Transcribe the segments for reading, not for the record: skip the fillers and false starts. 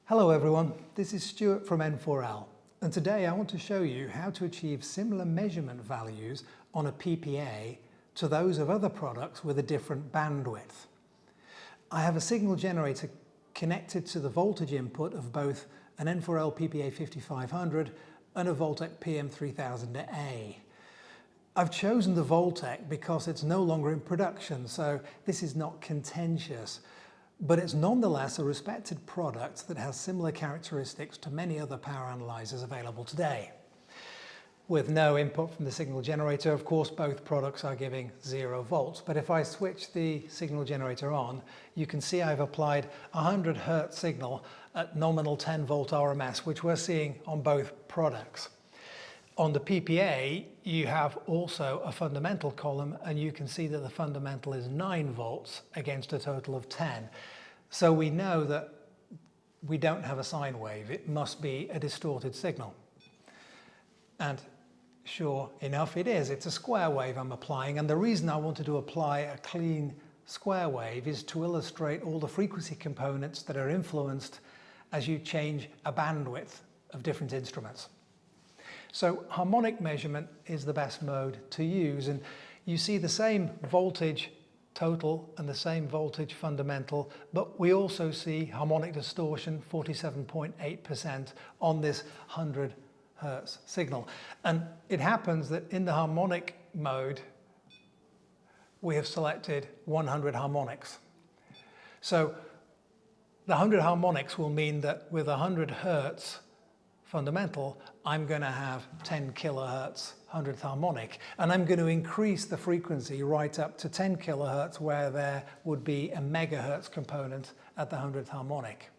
Hello everyone, this is Stuart from N4L, and today I want to show you how to achieve similar measurement values on a PPA to those of other products with a different bandwidth. I have a signal generator connected to the voltage input of both an N4L PPA5500 and a Voltec PM3000A. I've chosen the Voltec because it's no longer in production, so this is not contentious. But it's nonetheless a respected product that has similar characteristics to many other power analyzers available today. With no input from the signal generator, of course, both products are giving 0 volts. But if I switch the signal generator on, you can see I've applied a 100 Hertz signal at nominal 10 volt RMS, which we're seeing on both products. On the PPA, you have also a fundamental column, and you can see that the fundamental is 9 volts against a total of 10. So we know that we don't have a sine wave. It must be a distorted signal. And sure enough, it is. It's a square wave I'm applying. And the reason I wanted to apply a clean square wave is to illustrate all the frequency components that are influenced as you change a bandwidth of different instruments. So harmonic measurement is the best mode to use, and you see the same voltage total and the same voltage fundamental, but we also see harmonic distortion 47.8% on this 100 Hertz signal. And it happens that in the harmonic mode we have selected 100 harmonics. So the 100 harmonics will mean that with 100 Hertz fundamental, I'm going to have 10 kilohertz 100th harmonic, and I'm going to increase the frequency right up to 10 kilohertz, where there would be a megahertz component at the 100th harmonic.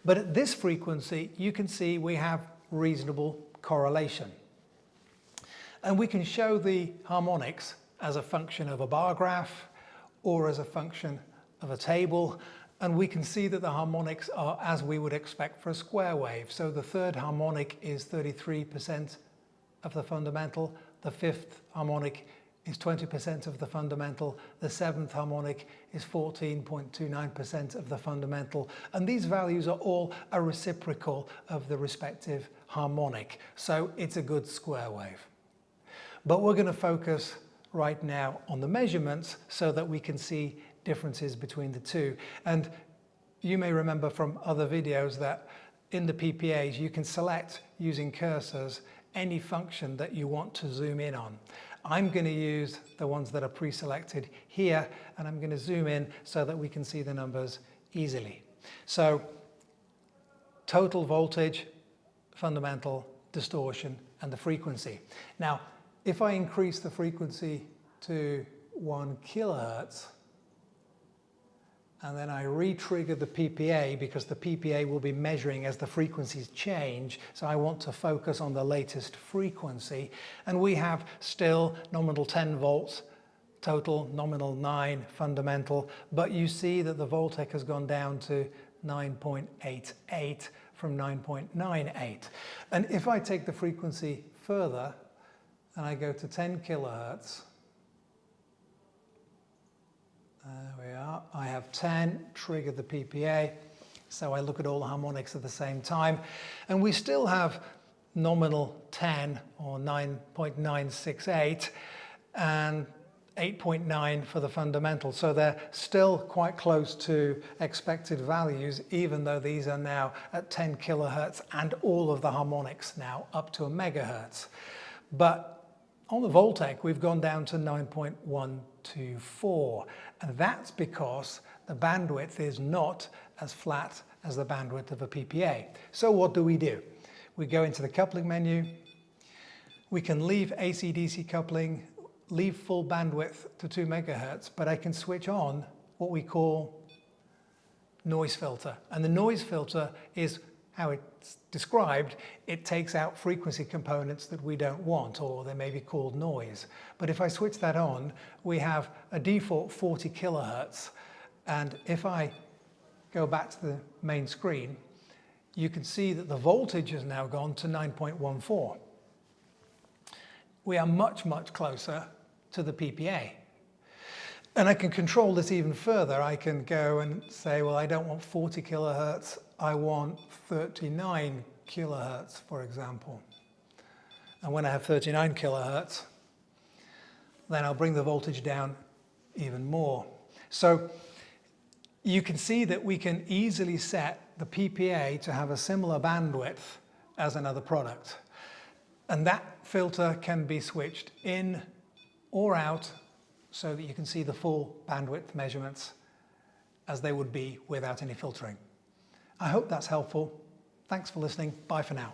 But at this frequency, you can see we have reasonable correlation. And we can show the harmonics as a function of a bar graph or as a function of a table. And we can see that the harmonics are as we would expect for a square wave. So the third harmonic is 33% of the fundamental. The fifth harmonic is 20% of the fundamental. The seventh harmonic is 14.29% of the fundamental. And these values are all a reciprocal of the respective harmonic. So it's a good square wave. But we're going to focus right now on the measurements so that we can see differences between the two. And you may remember from other videos that in the PPAs you can select using cursors any function that you want to zoom in on. I'm going to use the ones that are pre-selected here, and I'm going to zoom in so that we can see the numbers easily. So total voltage, fundamental, distortion, and the frequency. Now if I increase the frequency to 1 kilohertz, and then I re-trigger the PPA, because the PPA will be measuring as the frequencies change. So I want to focus on the latest frequency. And we have still nominal 10 volts, total nominal 9, fundamental. But you see that the Voltec has gone down to 9.88 from 9.98. And if I take the frequency further and I go to 10 kilohertz, there we are. I have 10, triggered the PPA, so I look at all the harmonics at the same time, and we still have nominal 10 or 9.968 and 8.9 for the fundamental. So they're still quite close to expected values, even though these are now at 10 kilohertz and all of the harmonics now up to a megahertz. But on the Voltec, we've gone down to 9.124, and that's because the bandwidth is not as flat as the bandwidth of a PPA. So what do? We go into the coupling menu. We can leave AC-DC coupling, leave full bandwidth to 2 megahertz, but I can switch on what we call noise filter. And the noise filter is how it's described. It takes out frequency components that we don't want, or they may be called noise. But if I switch that on, we have a default 40 kilohertz. And if I go back to the main screen, you can see that the voltage has now gone to 9.14. We are much, much closer to the PPA. And I can control this even further. I can go and say, well, I don't want 40 kilohertz, I want 39 kilohertz, for example. And when I have 39 kilohertz, then I'll bring the voltage down even more. So you can see that we can easily set the PPA to have a similar bandwidth as another product. And that filter can be switched in or out so that you can see the full bandwidth measurements as they would be without any filtering. I hope that's helpful. Thanks for listening. Bye for now.